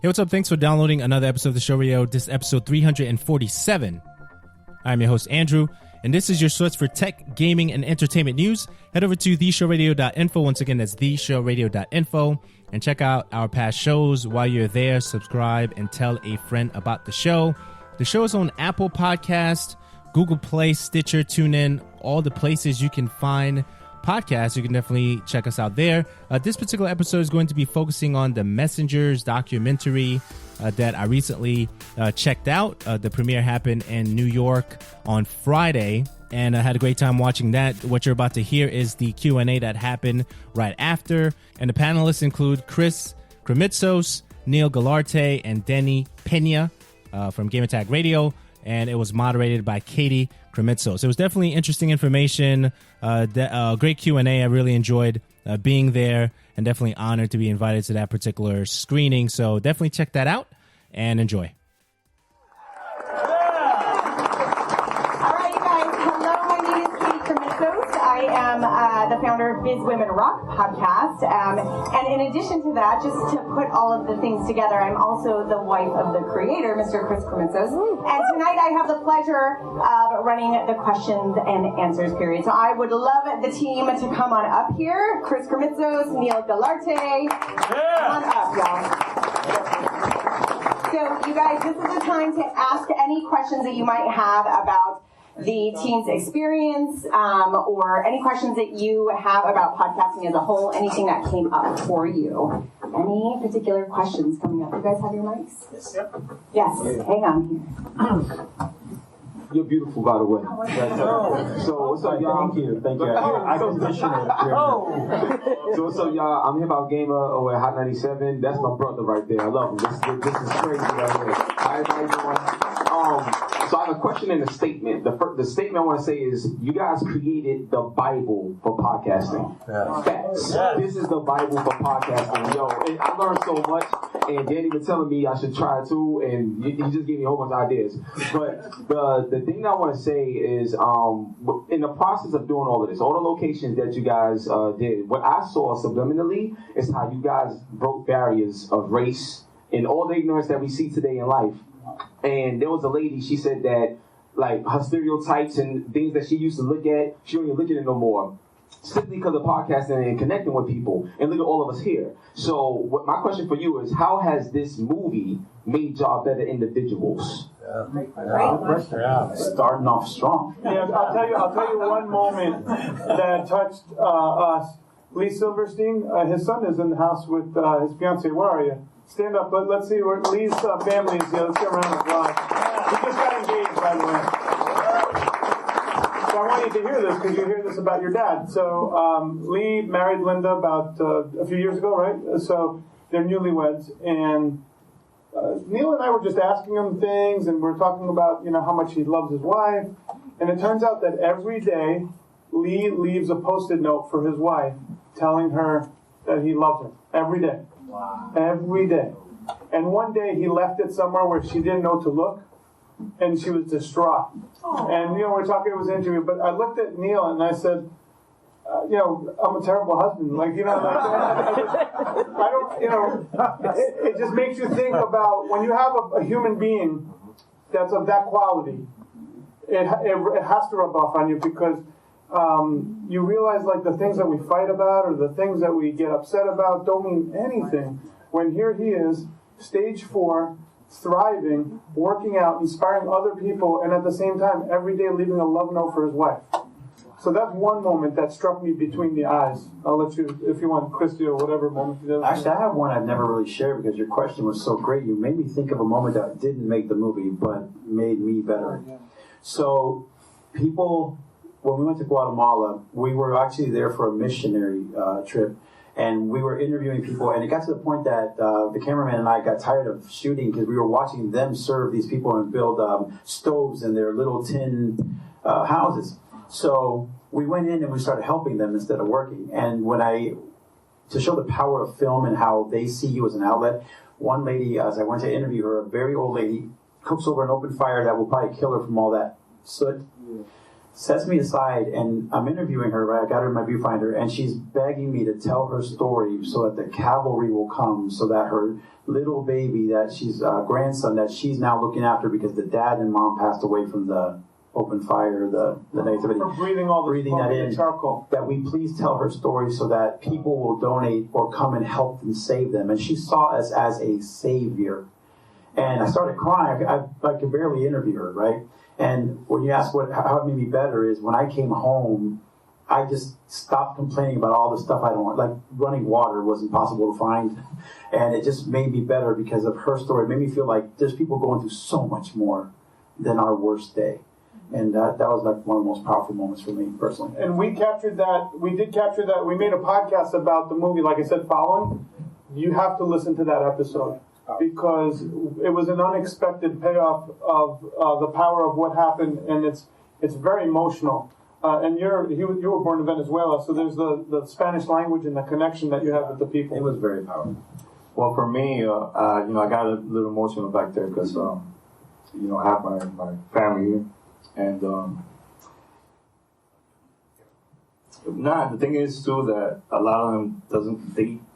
Hey, what's up? Thanks for downloading another episode of The Show Radio. This is episode 347. I'm your host, Andrew, and this is your source for tech, gaming, and entertainment news. Head over to theshowradio.info. Once again, that's theshowradio.info. And check out our past shows. While you're there, subscribe and tell a friend about the show. The show is on Apple Podcast, Google Play, Stitcher, TuneIn, all the places you can find podcasts. You can definitely check us out there. This particular episode is going to be focusing on the Messengers documentary that I recently checked out. The premiere happened in New York on Friday, and I had a great time watching that. What you're about to hear is the Q&A that happened right after, and the panelists include Chris Krimitsos, Niel Guilarte, and Danny Peña from Game Attack Radio, and it was moderated by Katie Krimitsos. It was definitely interesting information, great Q&A. I really enjoyed being there, and definitely honored to be invited to that particular screening. So definitely check that out and enjoy. All right, you guys. Hello, my name is Katie Krimitsos. I am the founder of Biz Women Rock podcast. And in addition to that, just to put all of the things together, I'm also the wife of the creator, Mr. Chris Krimitsos. And tonight I have the pleasure of running the questions and answers period. So I would love the team to come on up here. Chris Krimitsos, Niel Guilarte. Come on up, y'all. So you guys, this is the time to ask any questions that you might have about the team's experience, or any questions that you have about podcasting as a whole, anything that came up for you. Any particular questions coming up? You guys have your mics? Yes. Hang on here. You're beautiful, by the way. So what's up, y'all? Thank you. I condition it. So what's up, y'all? I'm Hip Hop Gamer over at Hot 97. That's my brother right there. I love him. This is crazy right here. How everybody doing? So I have a question and a statement. The statement I want to say is, you guys created the Bible for podcasting. Facts. This is the Bible for podcasting. Yo, and I learned so much, and Danny was telling me I should try it too, and he just gave me a whole bunch of ideas. But the thing I want to say is, in the process of doing all of this, all the locations that you guys did, what I saw subliminally is how you guys broke barriers of race and all the ignorance that we see today in life. And there was a lady, she said that, like, her stereotypes and things that she used to look at, she don't even look at it no more. Simply because of podcasting and connecting with people. And look at all of us here. So my question for you is, how has this movie made y'all better individuals? Starting off strong. Yeah, I'll tell you one moment that touched us. Lee Silverstein, his son is in the house with his fiancée. Where are you? Stand up. Let's see where Lee's family is here. Let's get around the block. He just got engaged, by the way. So I want you to hear this, because you hear this about your dad. So Lee married Linda about a few years ago, right? So they're newlyweds, and Neil and I were just asking him things, and we're talking about, how much he loves his wife. And it turns out that every day Lee leaves a Post-it note for his wife, telling her that he loves her every day. Wow. Every day. And one day he left it somewhere where she didn't know to look, and she was distraught. Aww. And, we're talking, it was an interview, but I looked at Neil and I said, I'm a terrible husband. Like, I don't, it just makes you think about when you have a human being that's of that quality, it has to rub off on you, because you realize, like, the things that we fight about or the things that we get upset about don't mean anything, when here he is, stage 4, thriving, working out, inspiring other people, and at the same time every day leaving a love note for his wife. So that's one moment that struck me between the eyes. I'll let you, if you want, Christy, or whatever moment you did. Actually, I have one I've never really shared, because your question was so great. You made me think of a moment that didn't make the movie but made me better. So people, when we went to Guatemala, we were actually there for a missionary trip, and we were interviewing people, and it got to the point that the cameraman and I got tired of shooting, because we were watching them serve these people and build stoves in their little tin houses. So we went in and we started helping them instead of working. And to show the power of film and how they see you as an outlet, one lady, as I went to interview her, a very old lady, cooks over an open fire that will probably kill her from all that soot. sets me aside, and I'm interviewing her, right? I got her in my viewfinder, and she's begging me to tell her story so that the cavalry will come, so that her little baby, that she's grandson, that she's now looking after because the dad and mom passed away from the open fire, the negativity. For breathing all the breathing that in, charcoal. that we please tell her story so that people will donate or come and help them save them. And she saw us as a savior. And I started crying. I could barely interview her, right? And when you ask how it made me better is when I came home, I just stopped complaining about all the stuff I don't want. Like running water was impossible to find. And it just made me better because of her story. It made me feel like there's people going through so much more than our worst day. And that was like one of the most powerful moments for me personally. And we captured that. We did capture that. We made a podcast about the movie, like I said, Following. You have to listen to that episode because it was an unexpected payoff of the power of what happened, and it's very emotional. And you were born in Venezuela, so there's the Spanish language and the connection that you have with the people. It was very powerful. Well, for me, I got a little emotional back there because I have my family here. And the thing is too that a lot of them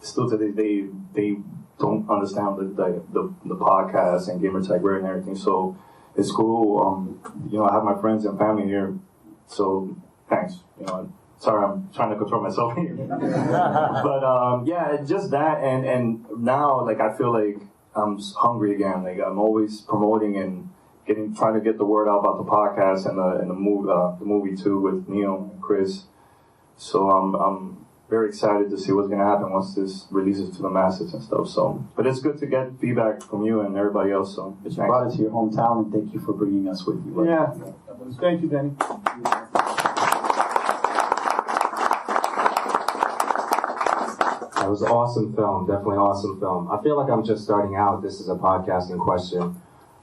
still to this day they don't understand the podcast and gamer tag and everything. So it's cool. I have my friends and family here. So thanks. Sorry, I'm trying to control myself here. But yeah, just that and now like I feel like I'm hungry again. Like I'm always promoting and trying to get the word out about the podcast and the movie too with Niel and Chris. So I'm very excited to see what's gonna happen once this releases to the masses and stuff. So, but it's good to get feedback from you and everybody else. So, you brought it to your hometown, and thank you for bringing us with you. Yeah, thank you, Danny. That was an awesome film, definitely awesome film. I feel like I'm just starting out. This is a podcasting question.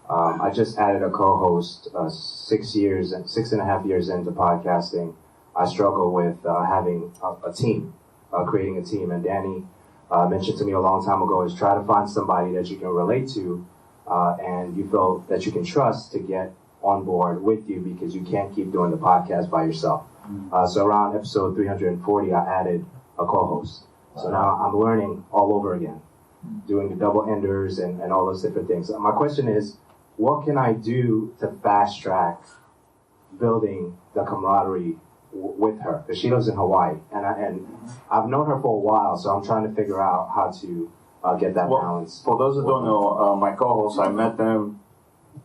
I just added a co-host 6.5 years into podcasting. I struggle with having a team, creating a team. And Danny mentioned to me a long time ago is try to find somebody that you can relate to and you feel that you can trust to get on board with you because you can't keep doing the podcast by yourself. So around episode 340, I added a co-host. So now I'm learning all over again, doing the double enders and all those different things. My question is, what can I do to fast track building the camaraderie with her? Because she lives in Hawaii, and I've known her for a while, so I'm trying to figure out how to get that balance. For those who don't know, my co-hosts, I met them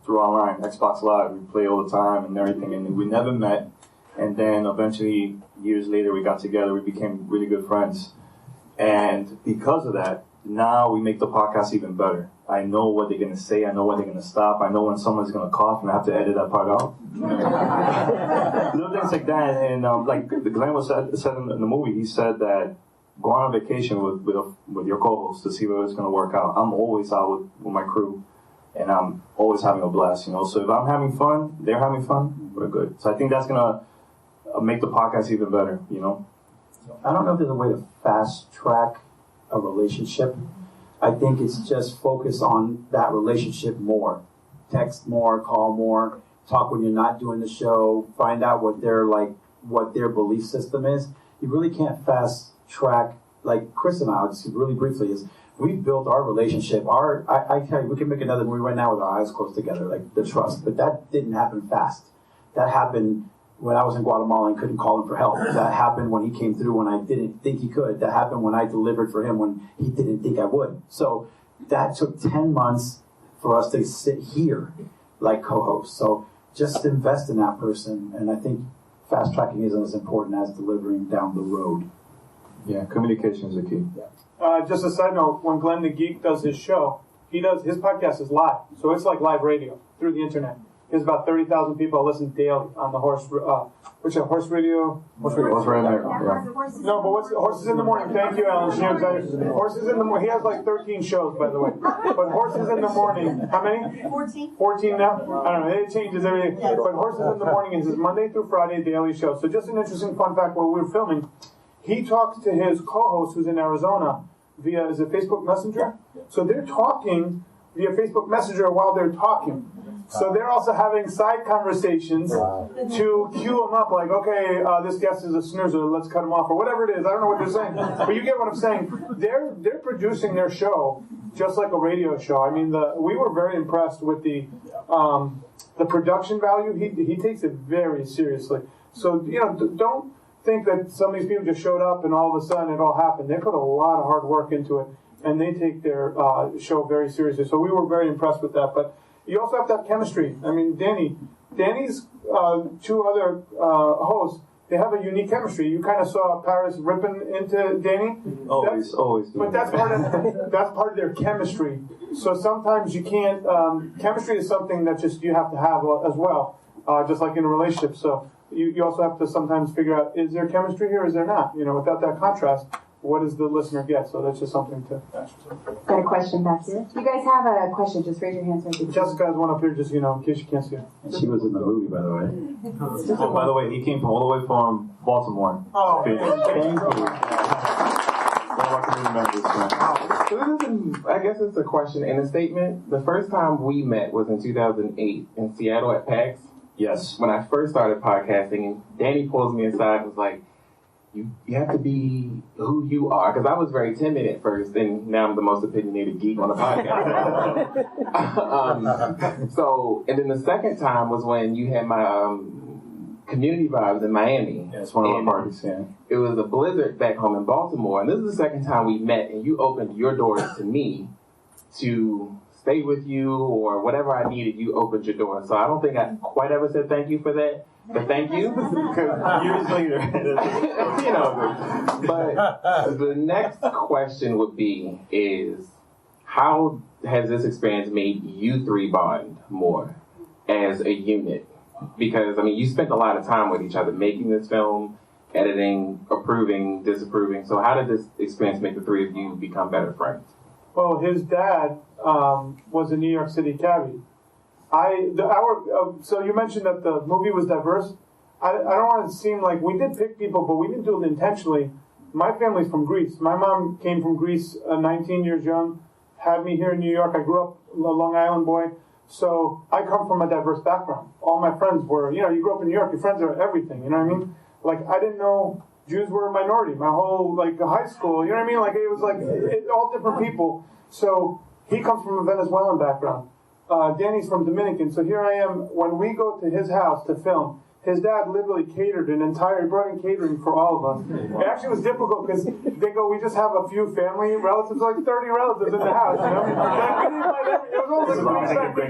through online, Xbox Live. We play all the time and everything, and we never met. And then eventually, years later, we got together. We became really good friends. And because of that, now we make the podcast even better. I know what they're going to say. I know when they're going to stop. I know when someone's going to cough and I have to edit that part out. Little things like that. And like Glenn said in the movie, he said that go on vacation with your co-host to see whether it's going to work out. I'm always out with my crew. And I'm always having a blast, So if I'm having fun, they're having fun, we're good. So I think that's going to make the podcast even better, I don't know if there's a way to fast track a relationship. I think it's just focus on that relationship more. Text more, call more, talk when you're not doing the show, find out what their belief system is. You really can't fast track, like Chris and I, just really briefly, is we've built our relationship. I tell you, we can make another movie right now with our eyes closed together, like the trust, but that didn't happen fast. That happened when I was in Guatemala and couldn't call him for help. That happened when he came through when I didn't think he could. That happened when I delivered for him when he didn't think I would. So that took 10 months for us to sit here like co-hosts. So just invest in that person. And I think fast tracking isn't as important as delivering down the road. Yeah, communication is the key. Just a side note, when Glenn the Geek does his show, his podcast is live. So it's like live radio through the internet. There's about 30,000 people listen daily on the horse radio. Horse radio. No, but what's Horses in the Morning? Thank you, Alan. Horses in the Morning. He has like 13 shows, by the way. But Horses in the Morning. How many? 14. 14 now. I don't know. It changes everything. But Horses in the Morning is his Monday through Friday daily show. So just an interesting fun fact while we were filming, he talks to his co-host who's in Arizona via Facebook Messenger. So they're talking via Facebook Messenger while they're talking. So they're also having side conversations to cue them up, like, okay, this guest is a snoozer, let's cut him off, or whatever it is. I don't know what they're saying, but you get what I'm saying. They're producing their show just like a radio show. I mean, we were very impressed with the production value. He takes it very seriously. So, don't think that some of these people just showed up and all of a sudden it all happened. They put a lot of hard work into it, and they take their show very seriously. So we were very impressed with that. But you also have to have chemistry. I mean, Danny's two other hosts, they have a unique chemistry. You kind of saw Paris ripping into Danny. Always. But that's part of their chemistry. So sometimes you can't. Chemistry is something that just you have to have as well, just like in a relationship. So you also have to sometimes figure out, is there chemistry here, or is there not? Without that contrast, what does the listener get? So that's just something to ask yourself. Got a question back here. You guys have a question? Just raise your hands. Jessica has one up here, just in case you can't see her. She was in the movie, by the way. Oh, by the way, he came all the way from Baltimore. Oh, Thank you. So this is, I guess it's a question and a statement. The first time we met was in 2008 in Seattle at PAX. Yes. When I first started podcasting, and Danny pulls me aside and was like, you have to be who you are. Because I was very timid at first, and now I'm the most opinionated geek on the podcast. And then the second time was when you had my community vibes in Miami. Yeah, it's one of our parties, yeah. It was a blizzard back home in Baltimore, and this is the second time we met, and you opened your doors to me to stay with you, or whatever I needed, you opened your door. So I don't think I quite ever said thank you for that, but thank you. Years later. But the next question would be how has this experience made you three bond more as a unit? Because, you spent a lot of time with each other making this film, editing, approving, disapproving. So how did this experience make the three of you become better friends? Well, his dad was a New York City cabbie. So you mentioned that the movie was diverse. I don't want it to seem like we did pick people, but we didn't do it intentionally. My family's from Greece. My mom came from Greece 19 years young, had me here in New York. I grew up a Long Island boy. So I come from a diverse background. All my friends were, you grew up in New York, your friends are everything, you know what I mean? Like, I didn't know Jews were a minority. My whole, high school, you know what I mean? Like, it was all different people. So he comes from a Venezuelan background. Danny's from Dominican. So here I am, when we go to his house to film, his dad literally catered he brought in catering for all of us. It actually was difficult because they go, we just have a few family relatives, like 30 relatives in the house, It was almost like we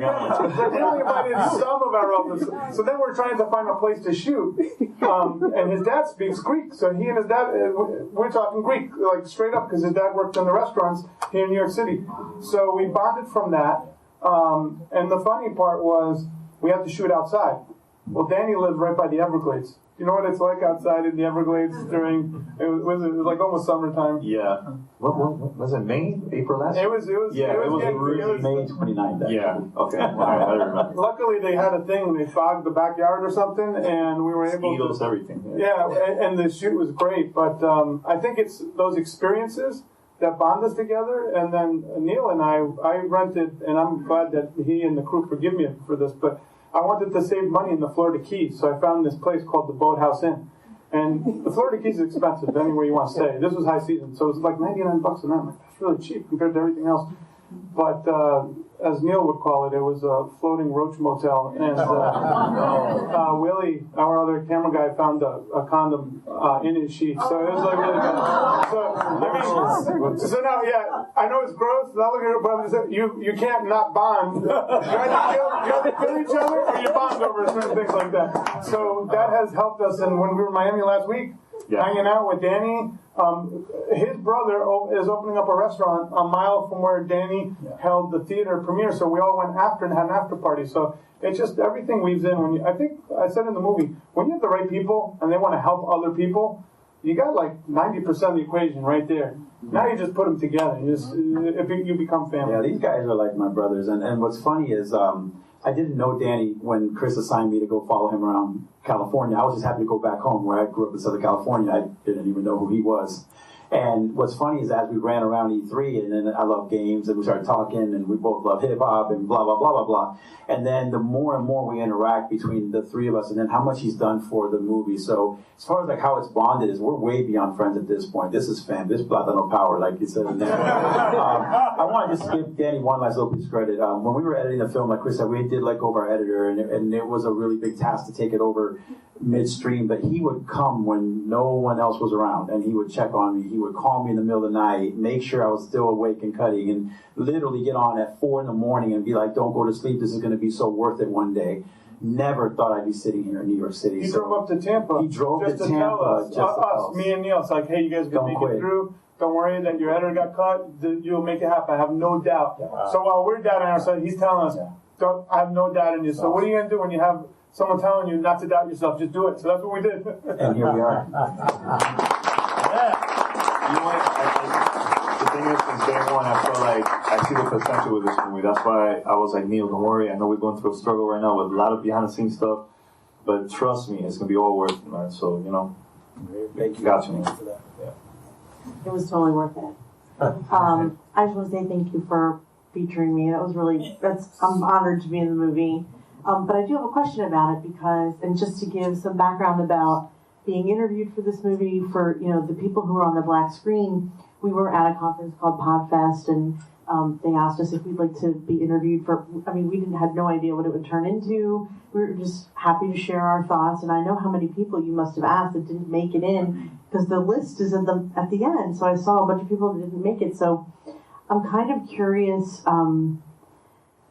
only invited some of our relatives. So then we're trying to find a place to shoot. And his dad speaks Greek. So he and his dad, we're talking Greek, straight up, because his dad worked in the restaurants here in New York City. So we bonded from that. And the funny part was we had to shoot outside. Well, Danny lives right by the Everglades. You know what it's like outside in the Everglades during, it was like almost summertime. Yeah. What was it, May? April last year? It was May 29th. Yeah. Okay. All right, I remember. Luckily, they had a thing. They fogged the backyard or something, and we were able Mosquitoes, everything. Yeah, and the shoot was great. But I think it's those experiences that bond us together. And then Niel and I rented, and I'm glad that he and the crew forgive me for this, but I wanted to save money in the Florida Keys, so I found this place called the Boathouse Inn. And the Florida Keys is expensive anywhere you want to stay. This was high season, so it was like $99 a night. I'm like, that's really cheap compared to everything else. But as Niel would call it, it was a floating roach motel. And Willie, our other camera guy, found a condom in his sheet. So it was like really good. So now, yeah, I know it's gross. Not looking at it, but I'm just saying, you can't not bond. You either kill each other or you bond over certain things like that. So that has helped us. And when we were in Miami last week, hanging out with Danny, his brother is opening up a restaurant a mile from where Danny held the theater premiere, so we all went after and had an after party. So it's just everything weaves in. I think I said in the movie, when you have the right people and they want to help other people, you got like 90% of the equation right there. Now you just put them together. You become family. Yeah, these guys are like my brothers. And what's funny is I didn't know Danny when Chris assigned me to go follow him around California. I was just happy to go back home where I grew up in Southern California. I didn't even know who he was. And what's funny is as we ran around E3, and then I love games, and we started talking, and we both love hip hop, and blah blah blah blah blah. And then the more and more we interact between the three of us, and then how much he's done for the movie. So as far as like how it's bonded is, we're way beyond friends at this point. This is fam. This Plata no power, like you said. I want to just give Danny one last little piece of credit. When we were editing the film, like Chris said, we did let go of our editor, and it was a really big task to take it over midstream. But he would come when no one else was around, and he would check on me. He would call me in the middle of the night, make sure I was still awake and cutting, and literally get on at 4 a.m. and be like, "Don't go to sleep. This is going to be so worth it one day." Never thought I'd be sitting here in New York City. He drove up to Tampa. He drove just to Tampa. Tell us, me and Neil. It's like, hey, you guys can make it through. Don't worry that your editor got cut. You'll make it happen. I have no doubt. Wow. So while we're doubting ourselves, he's telling us, I have no doubt in you. So what are you going to do when you have someone telling you not to doubt yourself? Just do it. So that's what we did. And here we are. You know what? The thing is, since day one, I felt like I see the potential with this movie. That's why I was like, Neil, don't worry. I know we're going through a struggle right now with a lot of behind-the-scenes stuff, but trust me, it's going to be all worth it, man. So, you know, got you, man. It was totally worth it. I just want to say thank you for featuring me. That was really, I'm honored to be in the movie. But I do have a question about it because, and just to give some background about being interviewed for this movie, for, you know, the people who were on the black screen, we were at a conference called Podfest, and they asked us if we'd like to be interviewed for, I mean, we had no idea what it would turn into. We were just happy to share our thoughts, and I know how many people you must have asked that didn't make it in, because the list is at the end, so I saw a bunch of people that didn't make it. So I'm kind of curious,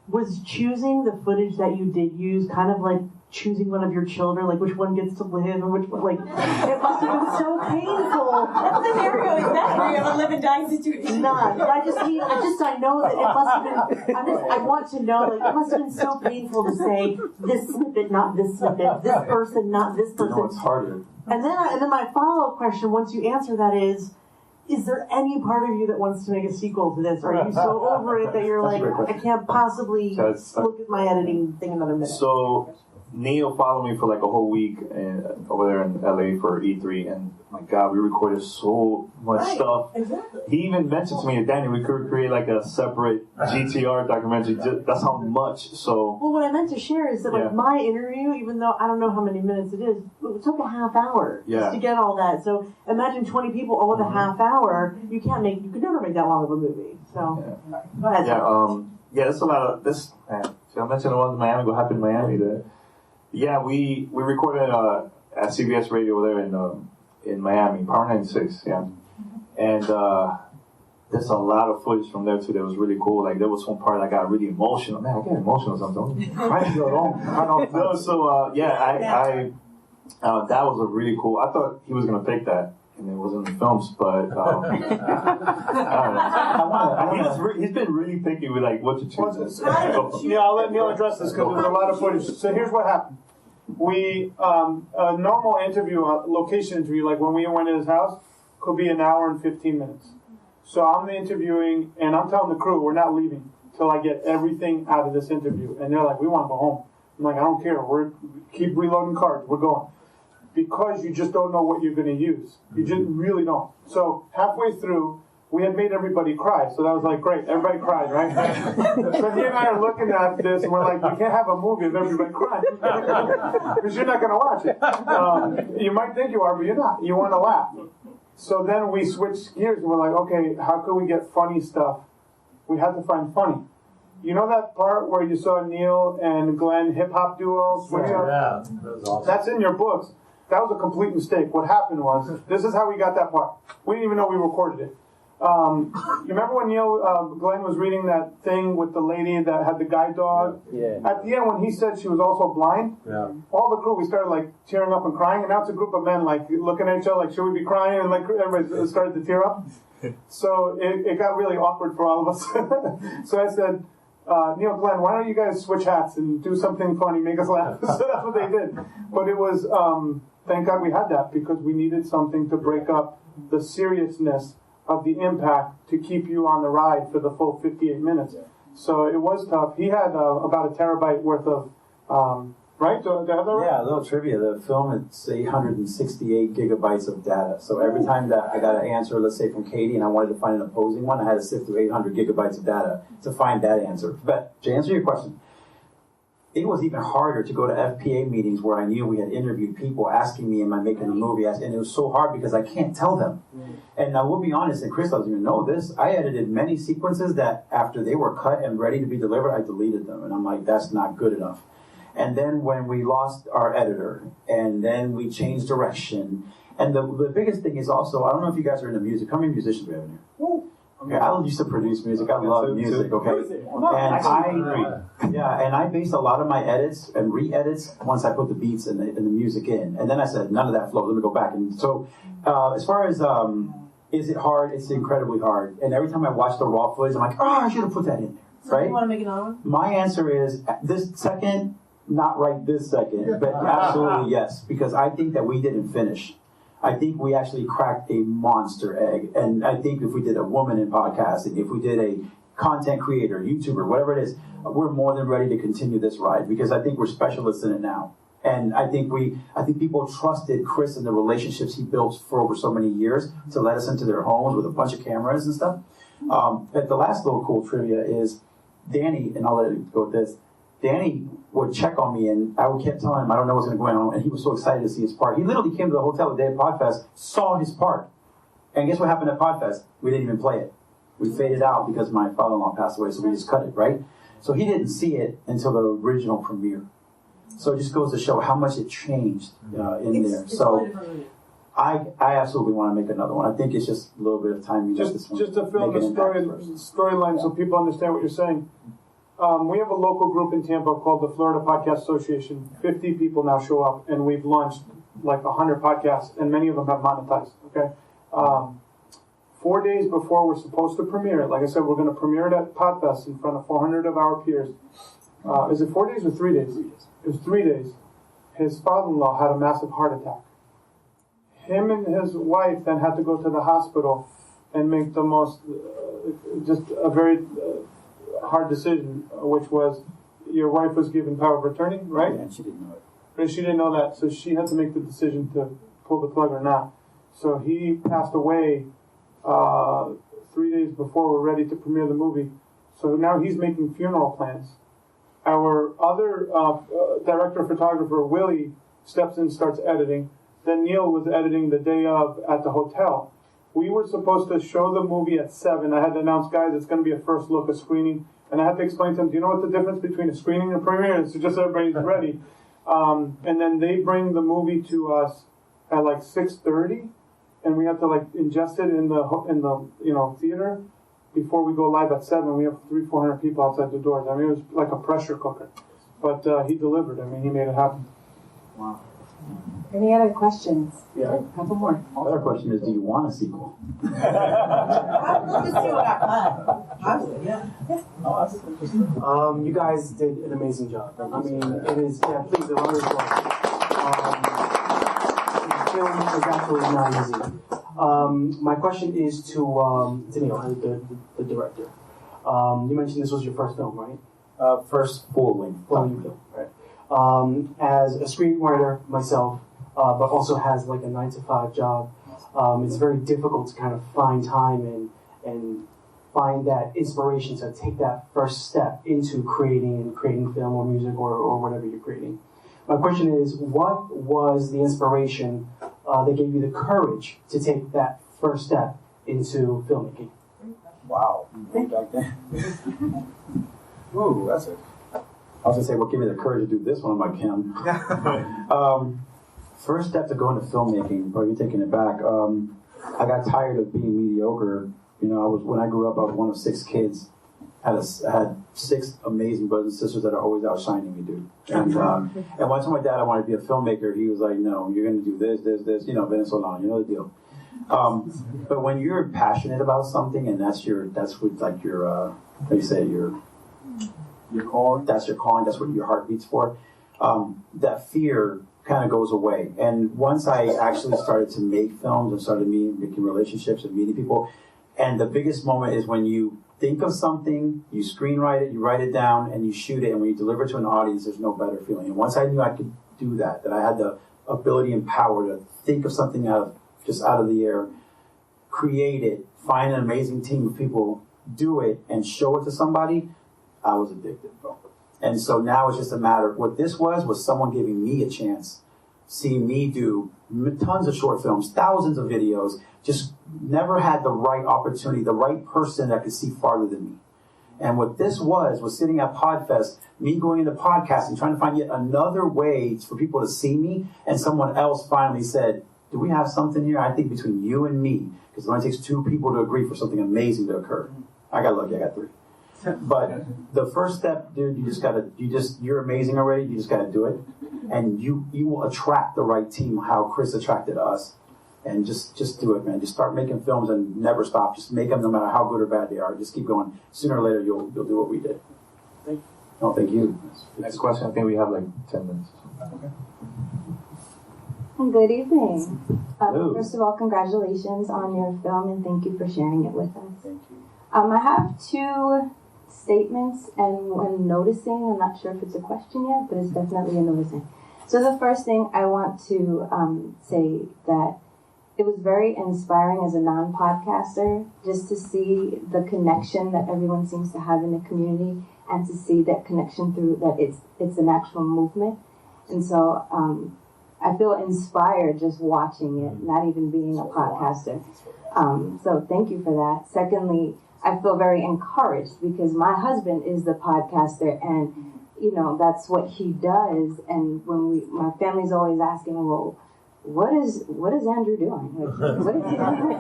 was choosing the footage that you did use kind of like choosing one of your children, like which one gets to live and which one, like, it must have been so painful. That's the scenario exactly. We have a live and die situation. None. I know that it must have been, I want to know, like, it must have been so painful to say this snippet, not this snippet, this person, not this person. No, it's harder. And then my follow-up question, once you answer that, is there any part of you that wants to make a sequel to this? Or are you so over it that you're like, I can't possibly look at my editing thing another minute? So Neil followed me for like a whole week over there in LA for E3, and my God, we recorded so much stuff. Exactly. He even mentioned to me that Danny, we could create like a separate GTR documentary. That's how much. So well, what I meant to share is that like my interview, even though I don't know how many minutes it is, it took a half hour just to get all that. So imagine 20 people all with a half hour. You could never make that long of a movie. So go ahead. There's a lot of this. So I mentioned the one in Miami. What happened in Miami? We recorded at CBS Radio over there in Miami, Power 96, and there's a lot of footage from there too that was really cool. Like there was one part that got really emotional. Man, I get emotional sometimes. That was a really cool. I thought he was gonna pick that, and it wasn't in the films, but I don't know. He's been really picky with like what to choose. I'll let Neil address this because there's a lot of footage. So here's what happened. We a normal interview, a location interview, like when we went to his house, could be an hour and 15 minutes. So I'm interviewing, and I'm telling the crew we're not leaving till I get everything out of this interview. And they're like, we want to go home. I'm like, I don't care. Keep reloading cards. We're going. Because you just don't know what you're going to use. You just really don't. So halfway through, we had made everybody cry. So that was like, great. Everybody cried, right? So he and I are looking at this, and we're like, we can't have a movie of everybody crying. Because you're not going to watch it. You might think you are, but you're not. You want to laugh. So then we switched gears, and we're like, okay, how can we get funny stuff? We had to find funny. You know that part where you saw Neil and Glenn hip-hop duo switch up? Yeah, that was awesome. That's in your books. That was a complete mistake. What happened was, this is how we got that part. We didn't even know we recorded it. You remember when Glenn was reading that thing with the lady that had the guide dog? Yeah. At the end, when he said she was also blind, all the crew, we started like tearing up and crying, and now it's a group of men like looking at each other like, should we be crying? And like everybody started to tear up. So it got really awkward for all of us. So I said, Neil, Glenn, why don't you guys switch hats and do something funny, make us laugh? So that's what they did. But it was, thank God we had that, because we needed something to break up the seriousness of the impact to keep you on the ride for the full 58 minutes. So it was tough. He had about a terabyte worth of right? Do I have that right? Yeah, a little trivia. The film, it's 868 gigabytes of data. So every time that I got an answer, let's say from Katie, and I wanted to find an opposing one, I had to sift through 800 gigabytes of data to find that answer. But to answer your question, it was even harder to go to FPA meetings where I knew we had interviewed people asking me, am I making a movie? And it was so hard because I can't tell them. And I will be honest, and Chris doesn't even know this, I edited many sequences that after they were cut and ready to be delivered, I deleted them. And I'm like, that's not good enough. And then when we lost our editor, and then we changed direction, and the biggest thing is also, I don't know if you guys are into music. How many musicians do we have in here? Okay, I used to produce music. I love music, okay? And I based a lot of my edits and re-edits once I put the beats and the music in. And then I said, none of that flows. Let me go back. And so as far as is it hard? It's incredibly hard. And every time I watch the raw footage, I'm like, I should have put that in there, So right? you want to make another one? My answer is this second, not right this second, but absolutely yes, because I think that we didn't finish. I think we actually cracked a monster egg. And I think if we did a woman in podcasting, if we did a content creator, YouTuber, whatever it is, we're more than ready to continue this ride because I think we're specialists in it now. And I think people trusted Chris and the relationships he built for over so many years to let us into their homes with a bunch of cameras and stuff. But the last little cool trivia is Danny, and I'll let it go with this. Danny would check on me, and I would keep telling him I don't know what's going to go on, and he was so excited to see his part. He literally came to the hotel the day of Podfest, saw his part, and guess what happened at Podfest? We didn't even play it. We faded out because my father-in-law passed away, so we just cut it, right? So he didn't see it until the original premiere. So it just goes to show how much it changed in there. So I absolutely want to make another one. I think it's just a little bit of time. Just to film the storyline so people understand what you're saying. We have a local group in Tampa called the Florida Podcast Association. 50 people now show up, and we've launched like 100 podcasts, and many of them have monetized. Okay, 4 days before we're supposed to premiere it, like I said, we're going to premiere it at Podfest in front of 400 of our peers. Is it 4 days or 3 days? It was 3 days. His father-in-law had a massive heart attack. Him and his wife then had to go to the hospital and make the most, just a very hard decision, which was your wife was given power of attorney, right? Yeah, and she didn't know it. But she didn't know that, so she had to make the decision to pull the plug or not. So he passed away 3 days before we're ready to premiere the movie. So now he's making funeral plans. Our other director photographer, Willie, steps in and starts editing. Then Niel was editing the day of at the hotel. We were supposed to show the movie at 7. I had to announce, guys, it's going to be a first look, a screening. And I had to explain to them, do you know what the difference between a screening and a premiere is? So just so everybody's ready. And then they bring the movie to us at like 6:30, and we have to like ingest it in the theater before we go live at 7. We have 300-400 people outside the doors. I mean, it was like a pressure cooker. But he delivered. I mean, he made it happen. Wow. Any other questions? Yeah. A couple more. The other question is, do you want a sequel? We'll just see what happens. You guys did an amazing job. I mean, it is, please, a round of applause. The film is absolutely not easy. My question is to Niel, the director. You mentioned this was your first film, right? First full-length film, right? As a screenwriter myself, but also has like a 9-to-5 job, it's very difficult to kind of find time and find that inspiration to take that first step into creating film or music or whatever you're creating. My question is, what was the inspiration that gave you the courage to take that first step into filmmaking? Wow. Ooh, that's it. I was going to say, what gave me the courage to do this one, I'm like, Kim. First step to go into filmmaking, probably taking it back. I got tired of being mediocre. You know, when I grew up, I was one of 6 kids. I had 6 amazing brothers and sisters that are always outshining me, dude. And when I told my dad I wanted to be a filmmaker, he was like, no, you're going to do this, you know, Venezolano, you know the deal. But when you're passionate about something and that's what you say, your calling, that's your calling, that's what your heart beats for, that fear kind of goes away. And once I actually started to make films and started making relationships and meeting people, and the biggest moment is when think of something, you screenwrite it, you write it down, and you shoot it, and when you deliver it to an audience, there's no better feeling. And once I knew I could do that I had the ability and power to think of something out of the air, create it, find an amazing team of people, do it, and show it to somebody, I was addicted, bro. And so now it's just a matter of what this was someone giving me a chance, seeing me do tons of short films, thousands of videos, just never had the right opportunity, the right person that could see farther than me. And what this was sitting at PodFest, me going into podcasting, trying to find yet another way for people to see me, and someone else finally said, do we have something here? I think between you and me, because it only takes 2 people to agree for something amazing to occur. I got lucky, I got 3. But the first step, dude, you're amazing already, you just gotta do it. And you will attract the right team, how Chris attracted us. And just do it, man. Just start making films and never stop. Just make them no matter how good or bad they are. Just keep going. Sooner or later, you'll do what we did. Thank you. No, thank you. Next question. I think we have like 10 minutes. Okay. Good evening. First of all, congratulations on your film and thank you for sharing it with us. Thank you. I have 2 statements and one noticing. I'm not sure if it's a question yet, but it's definitely a noticing. So the first thing I want to say that it was very inspiring as a non-podcaster just to see the connection that everyone seems to have in the community and to see that connection through that it's an actual movement. And so I feel inspired just watching it, not even being a podcaster. So thank you for that. Secondly, I feel very encouraged because my husband is the podcaster and, you know, that's what he does. And when my family's always asking, well, what is Andrew doing? Like, what is he doing?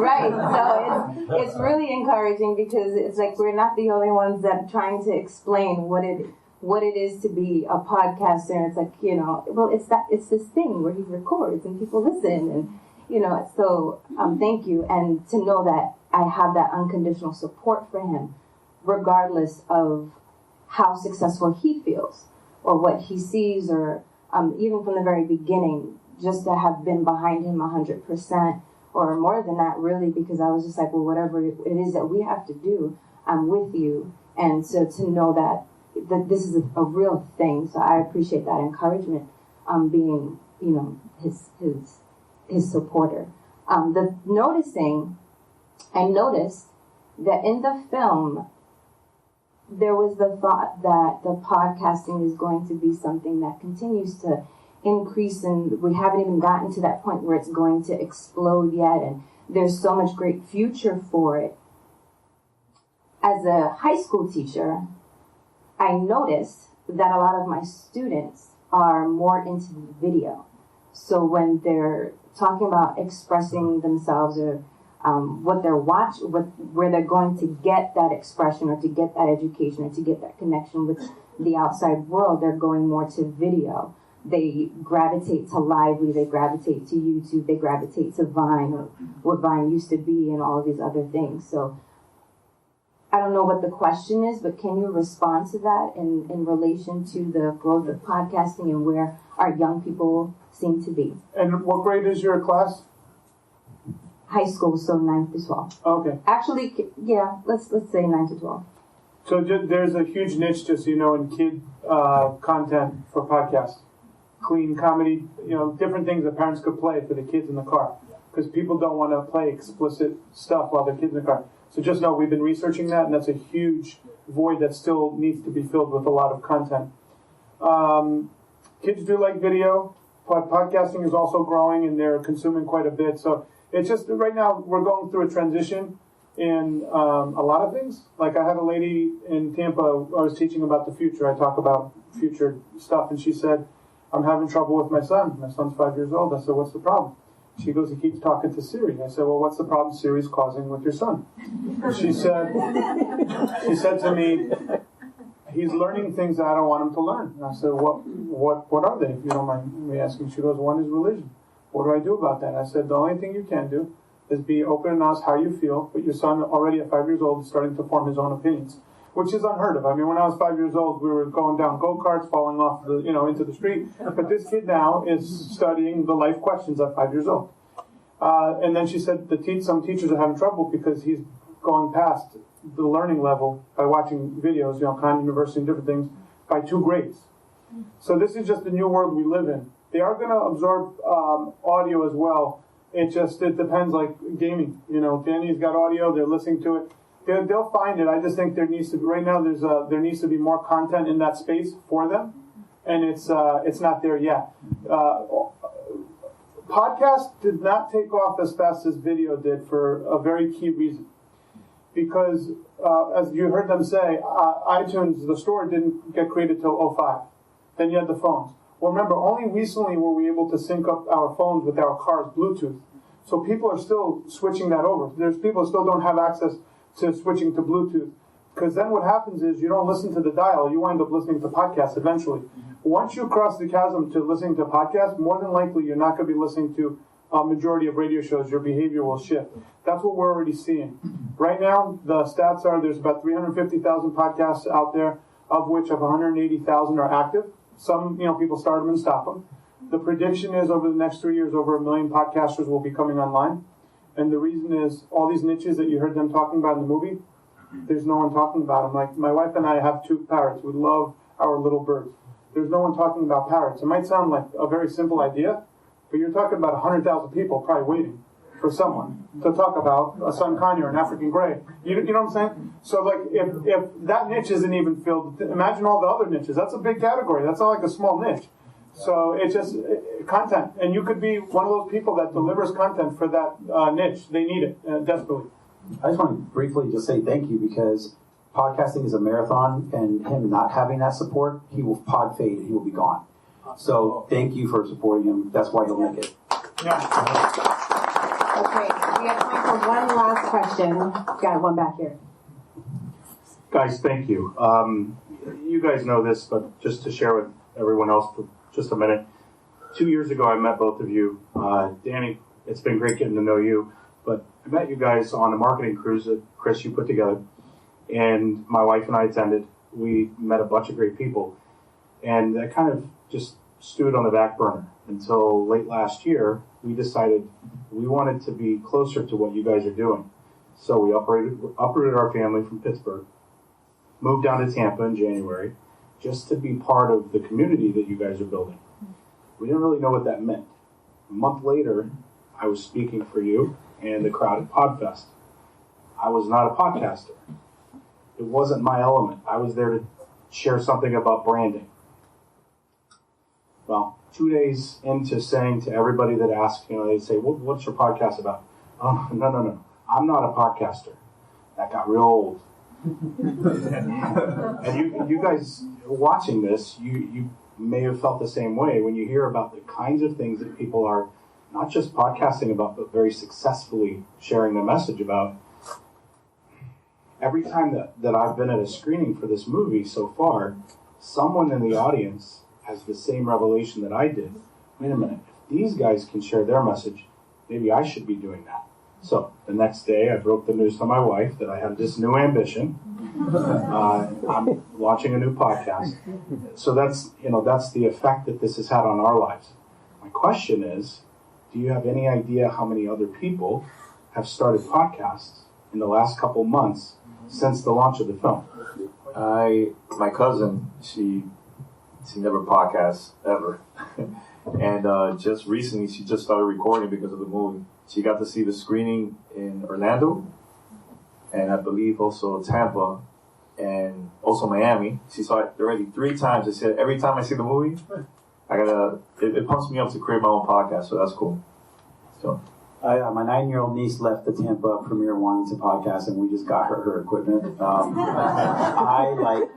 Right. So it's really encouraging because it's like we're not the only ones that are trying to explain what it is to be a podcaster. And it's like, you know, well, it's this thing where he records and people listen and, you know, so thank you. And to know that I have that unconditional support for him, regardless of how successful he feels or what he sees, or even from the very beginning, just to have been behind him 100% or more than that, really, because I was just like, well, whatever it is that we have to do, I'm with you. And so to know that this is a real thing, so I appreciate that encouragement, being, you know, his supporter. The noticing, I noticed that in the film, there was the thought that the podcasting is going to be something that continues to increase, and we haven't even gotten to that point where it's going to explode yet, and there's so much great future for it. As a high school teacher, I noticed that a lot of my students are more into video. So when they're talking about expressing themselves or what they're watching, where they're going to get that expression or to get that education or to get that connection with the outside world, they're going more to video. They gravitate to Lively, they gravitate to YouTube, they gravitate to Vine, or what Vine used to be, and all of these other things. So I don't know what the question is, but can you respond to that in relation to the growth of podcasting and where our young people seem to be? And what grade is your class? High school, so 9th to 12th. Okay. Actually, yeah, let's say 9 to 12. So there's a huge niche, just so you know, in kid content for podcasts. Clean comedy, you know, different things that parents could play for the kids in the car. Because people don't want to play explicit stuff while their kids in the car. So just know we've been researching that, and that's a huge void that still needs to be filled with a lot of content. Kids do like video, but podcasting is also growing, and they're consuming quite a bit. So it's just, right now, we're going through a transition in a lot of things. Like I had a lady in Tampa, I was teaching about the future. I talk about future stuff, and she said, I'm having trouble with my son. My son's 5 years old. I said, what's the problem? She goes, he keeps talking to Siri. I said, well, what's the problem Siri's causing with your son? She said to me, he's learning things that I don't want him to learn. And I said, what are they, if you don't mind me asking? She goes, one is religion. What do I do about that? I said, the only thing you can do is be open and honest how you feel, but your son already at 5 years old is starting to form his own opinions, which is unheard of. I mean, when I was 5 years old, we were going down go-karts, falling off into the street. But this kid now is studying the life questions at 5 years old. And then she said some teachers are having trouble because he's going past the learning level by watching videos, Khan University and different things, by 2 grades. So this is just the new world we live in. They are going to absorb audio as well. It depends, like gaming. Danny's got audio, they're listening to it. They'll find it. I just think there needs to be, right now, there needs to be more content in that space for them, and it's not there yet. Podcast did not take off as fast as video did for a very key reason. Because, as you heard them say, iTunes, the store, didn't get created till 2005. Then you had the phones. Well, remember, only recently were we able to sync up our phones with our cars Bluetooth. So people are still switching that over. There's people who still don't have access to switching to Bluetooth. Because then what happens is you don't listen to the dial, you wind up listening to podcasts eventually. Once you cross the chasm to listening to podcasts, more than likely you're not going to be listening to a majority of radio shows. Your behavior will shift. That's what we're already seeing. Right now, the stats are there's about 350,000 podcasts out there, of which 180,000 are active. Some, people start them and stop them. The prediction is over the next 3 years, over 1 million podcasters will be coming online. And the reason is all these niches that you heard them talking about in the movie, there's no one talking about them. Like my wife and I have 2 parrots. We love our little birds. There's no one talking about parrots. It might sound like a very simple idea, but you're talking about 100,000 people probably waiting for someone to talk about a sun conure, an African gray. You know what I'm saying? So like if that niche isn't even filled, imagine all the other niches. That's a big category. That's not like a small niche. So it's just content. And you could be one of those people that delivers content for that niche. They need it desperately. I just want to briefly just say thank you, because podcasting is a marathon, and him not having that support, he will pod fade and he will be gone. So thank you for supporting him. That's why he'll make it. Yeah. Okay, we have time for one last question. Got one back here. Guys, thank you. You guys know this, but just to share with everyone else for just a minute. 2 years ago, I met both of you. Danny, it's been great getting to know you, but I met you guys on a marketing cruise that, Chris, you put together, and my wife and I attended. We met a bunch of great people, and that kind of just stewed on the back burner until late last year. We decided we wanted to be closer to what you guys are doing. So we uprooted our family from Pittsburgh, moved down to Tampa in January, just to be part of the community that you guys are building. We didn't really know what that meant. A month later, I was speaking for you and the crowd at PodFest. I was not a podcaster. It wasn't my element. I was there to share something about branding. Well, 2 days into saying to everybody that asked, they'd say, what's your podcast about? Oh, no. I'm not a podcaster. That got real old. And you guys watching this, you may have felt the same way when you hear about the kinds of things that people are not just podcasting about, but very successfully sharing their message about. Every time that I've been at a screening for this movie so far, someone in the audience has the same revelation that I did. Wait a minute, if these guys can share their message, maybe I should be doing that. So the next day, I broke the news to my wife that I had this new ambition. I'm launching a new podcast. So that's the effect that this has had on our lives. My question is, do you have any idea how many other people have started podcasts in the last couple months since the launch of the film? My cousin, she never podcasts ever. And just recently, she just started recording because of the movie. She got to see the screening in Orlando, and I believe also Tampa, and also Miami. She saw it already 3 times. She said, every time I see the movie, it pumps me up to create my own podcast, so that's cool. So, my 9-year-old niece left the Tampa premiere wanting to podcast, and we just got her equipment. I, like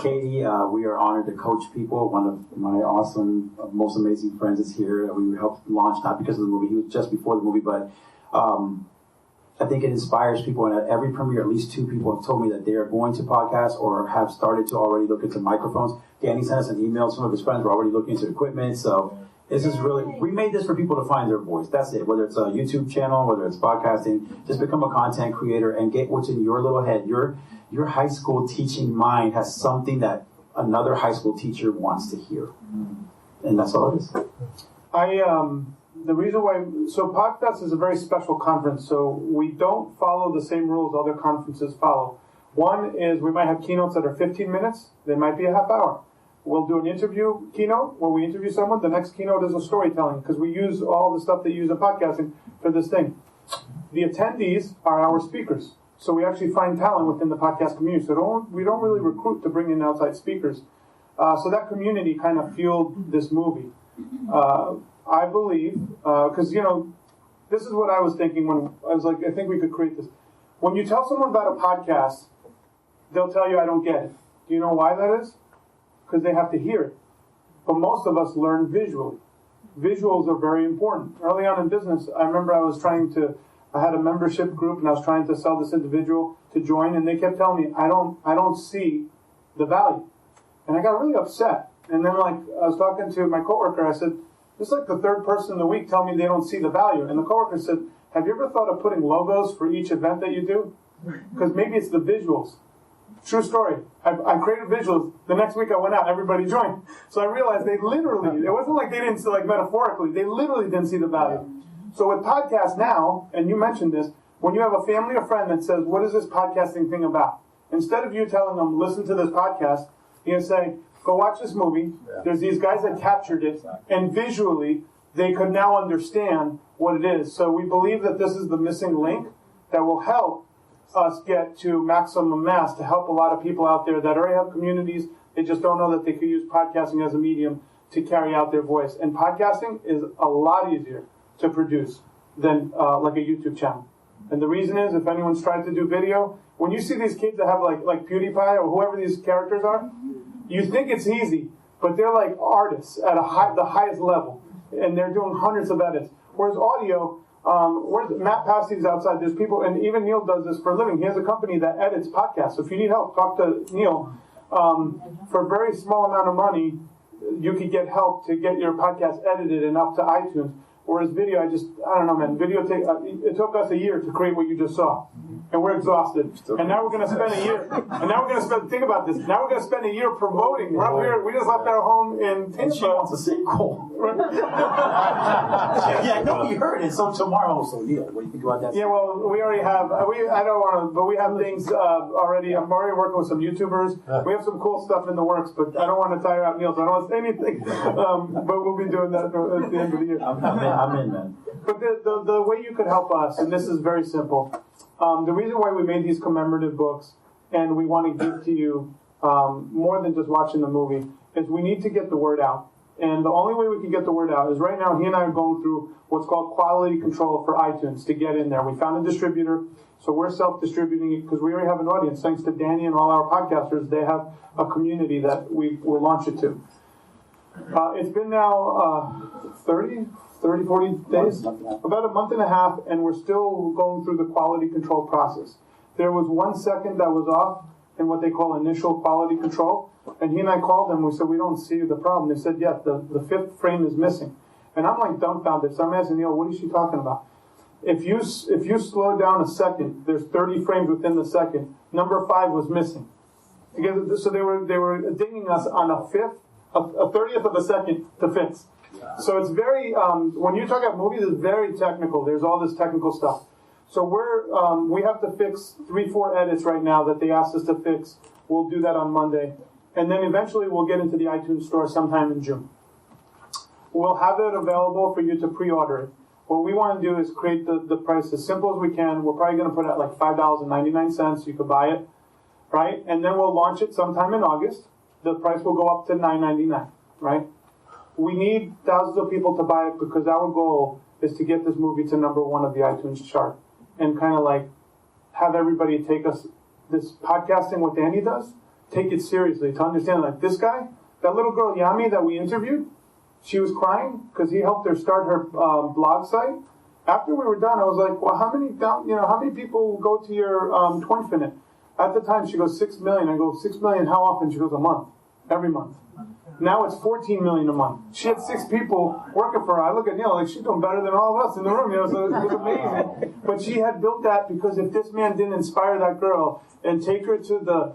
Katie, we are honored to coach people. One of my awesome, most amazing friends is here. We helped launch, not because of the movie, he was just before the movie, but I think it inspires people. And at every premiere, at least 2 people have told me that they are going to podcast or have started to already look into microphones. Danny sent us an email. Some of his friends were already looking into equipment, so... This is really, we made this for people to find their voice. That's it. Whether it's a YouTube channel, whether it's podcasting, just become a content creator and get what's in your little head. Your high school teaching mind has something that another high school teacher wants to hear. And that's all it is. the reason why, so Podfest is a very special conference, so we don't follow the same rules other conferences follow. One is we might have keynotes that are 15 minutes, they might be a half hour. We'll do an interview keynote where we interview someone. The next keynote is a storytelling because we use all the stuff that you use in podcasting for this thing. The attendees are our speakers. So we actually find talent within the podcast community. So we don't really recruit to bring in outside speakers. So that community kind of fueled this movie. I believe, because, this is what I was thinking when I was like, I think we could create this. When you tell someone about a podcast, they'll tell you, I don't get it. Do you know why that is? Because they have to hear it. But most of us learn visually. Visuals are very important. Early on in business, I remember I had a membership group and I was trying to sell this individual to join, and they kept telling me, I don't see the value. And I got really upset. And then I was talking to my coworker, I said, this is like the third person in the week telling me they don't see the value. And the coworker said, have you ever thought of putting logos for each event that you do? Because maybe it's the visuals. True story. I created visuals. The next week I went out, everybody joined. So I realized they literally, it wasn't like they didn't see, metaphorically, they literally didn't see the value. So with podcasts now, and you mentioned this, when you have a family or friend that says, what is this podcasting thing about? Instead of you telling them, listen to this podcast, you say, go watch this movie. There's these guys that captured it, and visually, they could now understand what it is. So we believe that this is the missing link that will help us get to maximum mass, to help a lot of people out there that already have communities. They just don't know that they could use podcasting as a medium to carry out their voice. And podcasting is a lot easier to produce than like a YouTube channel. And the reason is, if anyone's tried to do video, when you see these kids that have like PewDiePie or whoever these characters are, you think it's easy, but they're like artists at the highest level, and they're doing hundreds of edits. Whereas audio, Matt Pasty's outside. There's people, and even Niel does this for a living. He has a company that edits podcasts. So if you need help, talk to Niel. For a very small amount of money, you could get help to get your podcast edited and up to iTunes. Whereas video, I don't know, man. Video, it took us a year to create what you just saw. And we're exhausted. And now we're going to spend a year. Think about this. Now we're going to spend a year promoting. We're up here. We just left our home in Tampa. And she wants a sequel. Yeah, I know you heard it. So tomorrow, Neil, what do you think about that? Yeah, well, we already have, I don't want to, but we have things already. I'm already working with some YouTubers. We have some cool stuff in the works, but I don't want to tire out Neil, so I don't want to say anything. But we'll be doing that at the end of the year. I'm in, man. But the way you could help us, and this is very simple, the reason why we made these commemorative books and we want to give to you more than just watching the movie is we need to get the word out. And the only way we can get the word out is right now he and I are going through what's called quality control for iTunes to get in there. We found a distributor, so we're self-distributing it because we already have an audience. Thanks to Danny and all our podcasters, they have a community that we will launch it to. It's been now 40 days, about a month and a half, and we're still going through the quality control process. There was 1 second that was off in what they call initial quality control, and he and I called them. We said, we don't see the problem. They said, yes, the fifth frame is missing. And I'm like dumbfounded. So I'm asking Neil, what is she talking about? If you slow down a second, there's 30 frames within the second. Number 5 was missing. So they were dinging us on a 30th of a second to fix. So it's very, when you talk about movies, it's very technical. There's all this technical stuff. So we have to fix 3-4 edits right now that they asked us to fix. We'll do that on Monday. And then eventually we'll get into the iTunes store sometime in June. We'll have it available for you to pre-order it. What we want to do is create the price as simple as we can. We're probably going to put it at like $5.99. You could buy it, right? And then we'll launch it sometime in August. The price will go up to $9.99, right? We need thousands of people to buy it because our goal is to get this movie to number 1 of the iTunes chart and kind of like have everybody take us, this podcasting, what Danny does, take it seriously to understand like this guy, that little girl Yami that we interviewed, she was crying because he helped her start her blog site. After we were done, I was like, well, how many people go to your Twinfinite? At the time, she goes 6 million. I go, 6 million, how often? She goes, a month, every month. Now it's 14 million a month. She had 6 people working for her. I look at Neil like she's doing better than all of us in the room. So it was amazing. But she had built that because if this man didn't inspire that girl and take her to the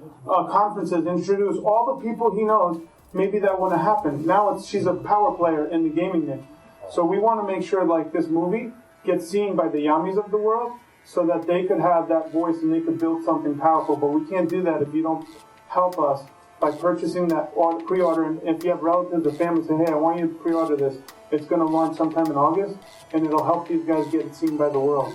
conferences, introduce all the people he knows, maybe that wouldn't have happened. Now she's a power player in the gaming niche. So we want to make sure like this movie gets seen by the Yamis of the world so that they could have that voice and they could build something powerful. But we can't do that if you don't help us by purchasing that pre-order. And if you have relatives or family say, hey, I want you to pre-order this, it's going to launch sometime in August, and it'll help these guys get seen by the world.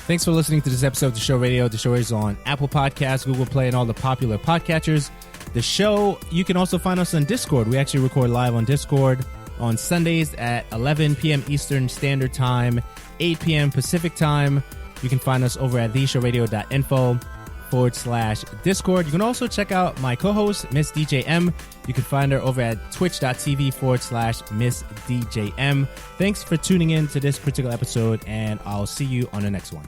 Thanks for listening to this episode of The Show Radio. The Show Radio is on Apple Podcasts, Google Play, and all the popular podcatchers. The show, you can also find us on Discord. We actually record live on Discord on Sundays at 11 p.m. Eastern Standard Time, 8 p.m. Pacific Time. You can find us over at theshowradio.info/Discord. You can also check out my co-host, Miss DJ M. You can find her over at twitch.tv/Miss DJ M. Thanks for tuning in to this particular episode, and I'll see you on the next one.